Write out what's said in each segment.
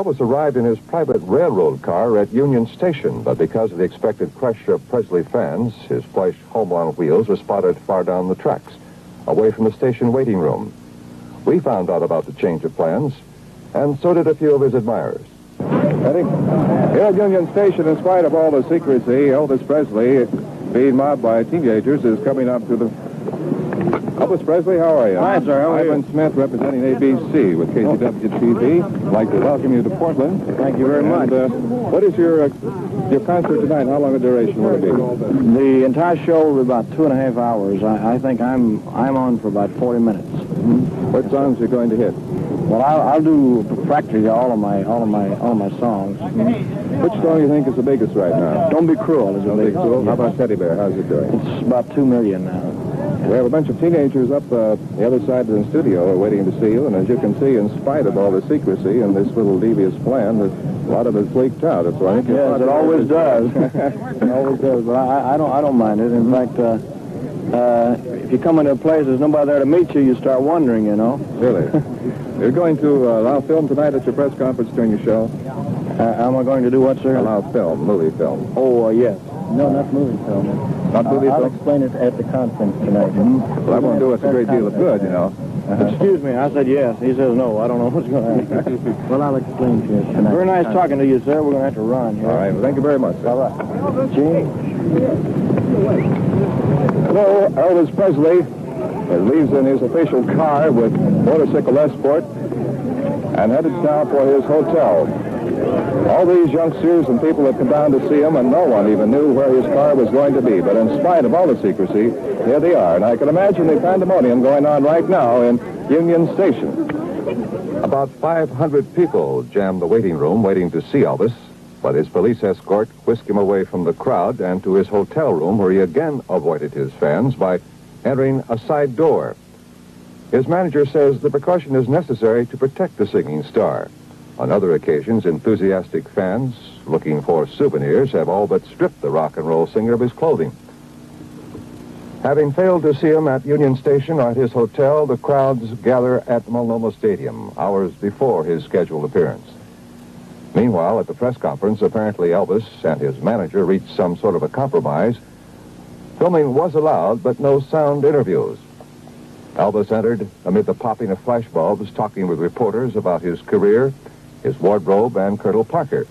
Elvis arrived in his private railroad car at Union Station, but because of the expected crush of Presley fans, his plush home-on wheels were spotted far down the tracks, away from the station waiting room. We found out about the change of plans, and so did a few of his admirers. Ready? Here at Union Station, in spite of all the secrecy, Elvis Presley, being mobbed by teenagers, is coming up to the... Elvis Presley, how are you? Hi, sir. How are you? Ivan Smith, representing ABC with KCW-TV. I'd like to welcome you to Portland. Thank you very much. What is your concert tonight? How long a duration will it be? The entire show will be about 2.5 hours. I think I'm on for about 40 minutes. Mm-hmm. What songs are you going to hit? Well, I'll do practically all of my songs. Mm-hmm. Which song do you think is the biggest right now? Don't Be Cruel is the biggest. Cool. How about Teddy Bear? How's it doing? It's about 2 million now. We have a bunch of teenagers up the other side of the studio waiting to see you, and as you can see, in spite of all the secrecy and this little devious plan, that a lot of it's leaked out. That's why I think yes, it always does. It always does, but I don't mind it. In fact, if you come into a place there's nobody there to meet you, you start wondering, you know. Really? You're going to allow film tonight at your press conference during your show? Am I going to do what, sir? Allow film, movie film. Oh, yes. No, not movie film. Not movie film? I'll explain it at the conference tonight. Mm-hmm. Well, that won't do us a great deal of good, you know. Excuse me, I said yes. He says no. I don't know what's going to happen. Well, I'll explain to you tonight. Very nice talking to you, sir. We're going to have to run here. All right. Well, thank you very much, sir. All right. Gene? Hello, Elvis Presley leaves in his official car with motorcycle escort and headed now for his hotel. All these youngsters and people have come down to see him, and no one even knew where his car was going to be. But in spite of all the secrecy, here they are. And I can imagine the pandemonium going on right now in Union Station. About 500 people jammed the waiting room waiting to see Elvis, but his police escort whisked him away from the crowd and to his hotel room, where he again avoided his fans by entering a side door. His manager says the precaution is necessary to protect the singing star. On other occasions, enthusiastic fans looking for souvenirs have all but stripped the rock and roll singer of his clothing. Having failed to see him at Union Station or at his hotel, the crowds gather at Multnomah Stadium hours before his scheduled appearance. Meanwhile, at the press conference, apparently Elvis and his manager reached some sort of a compromise. Filming was allowed, but no sound interviews. Elvis entered amid the popping of flashbulbs, talking with reporters about his career, his wardrobe, and Colonel Parker,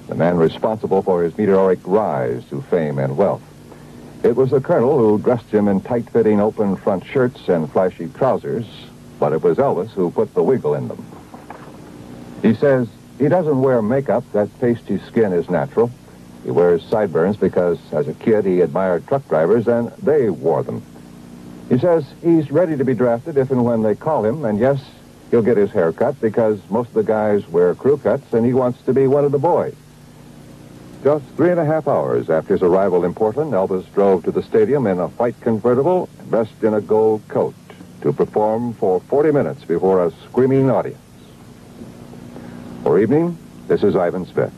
the man responsible for his meteoric rise to fame and wealth. It was the Colonel who dressed him in tight-fitting open front shirts and flashy trousers, but it was Elvis who put the wiggle in them. He says he doesn't wear makeup, that pasty skin is natural. He wears sideburns because, as a kid, he admired truck drivers, and they wore them. He says he's ready to be drafted if and when they call him, and yes, he'll get his hair cut because most of the guys wear crew cuts, and he wants to be one of the boys. Just 3.5 hours after his arrival in Portland, Elvis drove to the stadium in a white convertible, dressed in a gold coat, to perform for 40 minutes before a screaming audience. For Evening, this is Ivan Smith.